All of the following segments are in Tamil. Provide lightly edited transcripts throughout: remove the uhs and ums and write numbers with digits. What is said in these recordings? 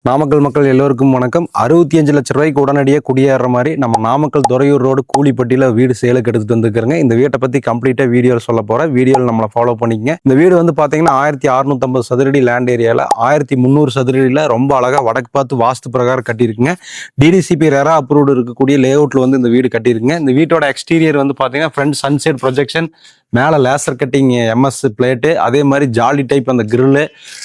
நாமக்கல் மக்கள் எல்லோருக்கும் வணக்கம். 65 லட்சம் ரூபாய்க்கு உடனடியாக குடியேற மாதிரி நம்ம நாமக்கல் துறையூர் ரோடு கூலிப்பட்டியில் வீடு சேலுக்கு எடுத்துட்டு வந்துருக்குறேங்க. இந்த வீட்டை பற்றி கம்ப்ளீட்டாக வீடியோவில் சொல்ல போகிறேன். வீடியோவில் நம்மளை ஃபாலோ பண்ணிக்கங்க. இந்த வீடு வந்து பார்த்தீங்கன்னா 1650 சதுரடி லேண்ட் ஏரியாவில் 1300 சதுரடியில் ரொம்ப அழகாக வடக்கு பார்த்து வாஸ்து பிரகாரம் கட்டியிருக்குங்க. டிடிசிபி ரெரா அப்ரூவ்டு இருக்கக்கூடிய லேஅவுட்டில் வந்து இந்த வீடு கட்டியிருக்குங்க. இந்த வீட்டோட எக்ஸ்டீரியர் வந்து பார்த்தீங்கன்னா ஃப்ரண்ட் சன்செட் ப்ரொஜெக்ஷன், மேலே லேசர் கட்டிங் எம்எஸ் பிளேட்டு, அதே மாதிரி ஜாலி டைப் அந்த கிரில்லு,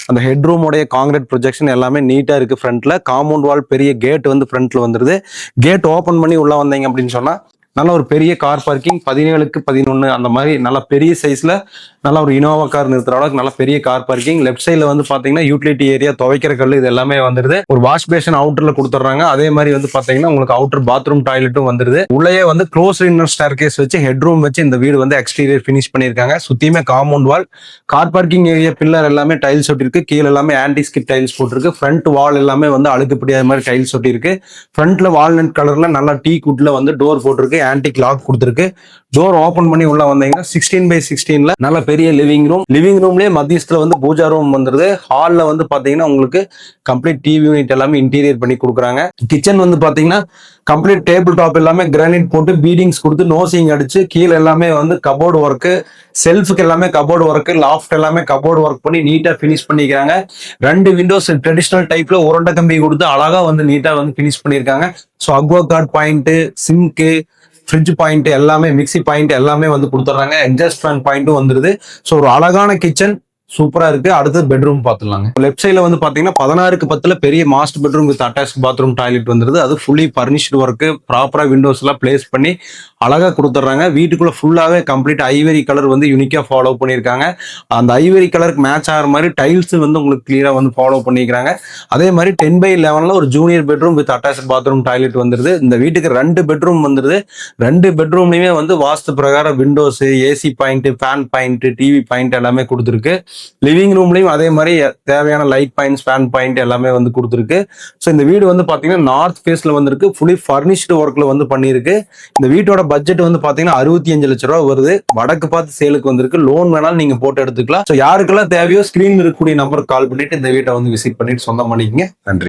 அந்த ஹெட்ரூமோடைய காங்கிரீட் ப்ரொஜெக்ஷன் எல்லாமே நீட்டாக இருக்குது. ஃப்ரண்ட்டில் காம்பவுண்ட் வால் பெரிய கேட் வந்து ஃப்ரண்ட்டில் வந்துடுது. கேட் ஓப்பன் பண்ணி உள்ளே வந்தீங்க அப்படின்னு சொன்னால் நல்ல ஒரு பெரிய கார் பார்க்கிங் 17க்கு 11 அந்த மாதிரி நல்ல பெரிய சைஸில் நல்ல ஒரு இனோவா கார் நிறுத்துற அளவுக்கு நல்ல பெரிய கார் பார்க்கிங். லெஃப்ட் சைடில் வந்து பார்த்தீங்கன்னா யூட்டிலிட்டி ஏரியா, துவைக்கிற கல், இது எல்லாமே வந்துடுது. ஒரு வாஷ் பேஷன் அவுட்டரில் கொடுத்துட்றாங்க. அதே மாதிரி வந்து பார்த்தீங்கன்னா உங்களுக்கு அவுட்டர் பாத்ரூம் டாய்லெட்டும் வந்துடுது. உள்ளே வந்து க்ளோஸ் இன்னர் ஸ்டேர் கேஸ் வச்சு ஹெட்ரூம் வச்சு இந்த வீடு வந்து எக்ஸ்டீரியர் ஃபினிஷ் பண்ணியிருக்காங்க. சுற்றியுமே compound wall, car parking area pillar எல்லாமே டைல்ஸ் ஒட்டிருக்கு. கீழே எல்லாமே ஆன்டி ஸ்கிட் டைல்ஸ் போட்டிருக்கு. ஃப்ரண்ட் வால் எல்லாமே வந்து அழுக்கு பிடியாத மாதிரி டைல்ஸ் ஒட்டிருக்கு. ஃப்ரண்ட்ல வால்நட் கலர்ல நல்லா டீ குட்ல வந்து டோர் போட்டிருக்கு. ஆன்டிக் லாக் கொடுத்துருக்கு. டோர் ஓபன் பண்ணி உள்ள வந்தீங்கன்னா 16x16ல நல்ல பெரிய லிவிங் ரூம். லிவிங் ரூம்லயே மத்தியத்துல வந்து பூஜா ரூம் வந்துருது. ஹால்ல வந்து பாத்தீங்கன்னா உங்களுக்கு கம்ப்ளீட் டிவி யூனிட் எல்லாமே இன்டீரியர் பண்ணி கொடுக்குறாங்க. கிச்சன் வந்து பாத்தீங்கன்னா கம்ப்ளீட் டேபிள் டாப் எல்லாமே கிரானைட் போட்டு பீடிங்ஸ் கொடுத்து நோசிங் அடிச்சு கீழே எல்லாமே வந்து கபோர்டு ஒர்க்கு, செல்ஃபுக்கு எல்லாமே கபோர்டு ஒர்க்கு, லாஃப்ட் எல்லாமே கபோர்டு ஒர்க் பண்ணி நீட்டா பினிஷ் பண்ணிக்கிறாங்க. 2 விண்டோஸ் ட்ரெடிஷனல் டைப்ல உருண்டை கம்பி கொடுத்து அழகா வந்து நீட்டா வந்து பினிஷ் பண்ணிருக்காங்க. ஸோ அக்வா கார்ட் பாயிண்ட், சிங்க்கு, ஃப்ரிட்ஜ் பாயிண்ட் எல்லாமே, மிக்சி பாயிண்ட் எல்லாமே வந்து கொடுத்துட்றாங்க. எக்ஸாஸ்ட் ஃபேன் பாயிண்ட்டும் வந்துருது. ஸோ ஒரு அழகான கிச்சன் சூப்பரா இருக்கு. அடுத்து பெட்ரூம் பார்த்துலாங்க. லெஃப்ட் சைட்ல வந்து பாத்தீங்கன்னா 16க்கு 10ல பெரிய master bedroom with attach bathroom toilet வந்துருது. அது ஃபுல்லி பர்னிஷ்டு ஒர்க்கு, ப்ராப்பரா விண்டோஸ் எல்லாம் பிளேஸ் பண்ணி அழகா கொடுத்துட்றாங்க. வீட்டுக்குள்ள ஃபுல்லாவே கம்ப்ளீட் ஐவரி கலர் வந்து யூனிக்கா ஃபாலோ பண்ணியிருக்காங்க. அந்த ஐவரி கலருக்கு மேட்ச் ஆகிற மாதிரி டைல்ஸ் வந்து உங்களுக்கு கிளியரா வந்து ஃபாலோ பண்ணிக்கிறாங்க. அதே மாதிரி 10x11ல ஒரு junior bedroom with attach bathroom toilet வந்துருது. இந்த வீட்டுக்கு 2 பெட்ரூம் வந்துருது. 2 பெட்ரூம்லயுமே வந்து வாஸ்து பிரகாரம் Windows, AC point, fan point, TV point எல்லாமே கொடுத்துருக்கு. லிவிங் ரூம்லயும் அதே மாதிரி தேவையான லைட் பாயிண்ட், ஃபேன் பாயிண்ட் எல்லாமே வந்து கொடுத்துருக்கு. ஸோ இந்த வீடு வந்து பாத்தீங்கன்னா நார்த் ஃபேஸ்ல வந்துருக்கு. ஃபுல்லி ஃபர்னிஷ்டு ஒர்க்ல வந்து பண்ணிருக்கு. இந்த வீட்டோட பட்ஜெட் வந்து பாத்தீங்கன்னா 65 லட்சம் ரூபாய் வருது. வடக்கு பார்த்து சேலுக்கு வந்திருக்கு. லோன் வேணாலும் நீங்க போட்டு எடுத்துக்கலாம். ஸோ யாருக்கெல்லாம் தேவையோ ஸ்கிரீன் இருக்கக்கூடிய நம்பருக்கு கால் பண்ணிட்டு இந்த வீட்டை வந்து விசிட் பண்ணிட்டு சொந்தம் பண்ணிக்கங்க. நன்றி.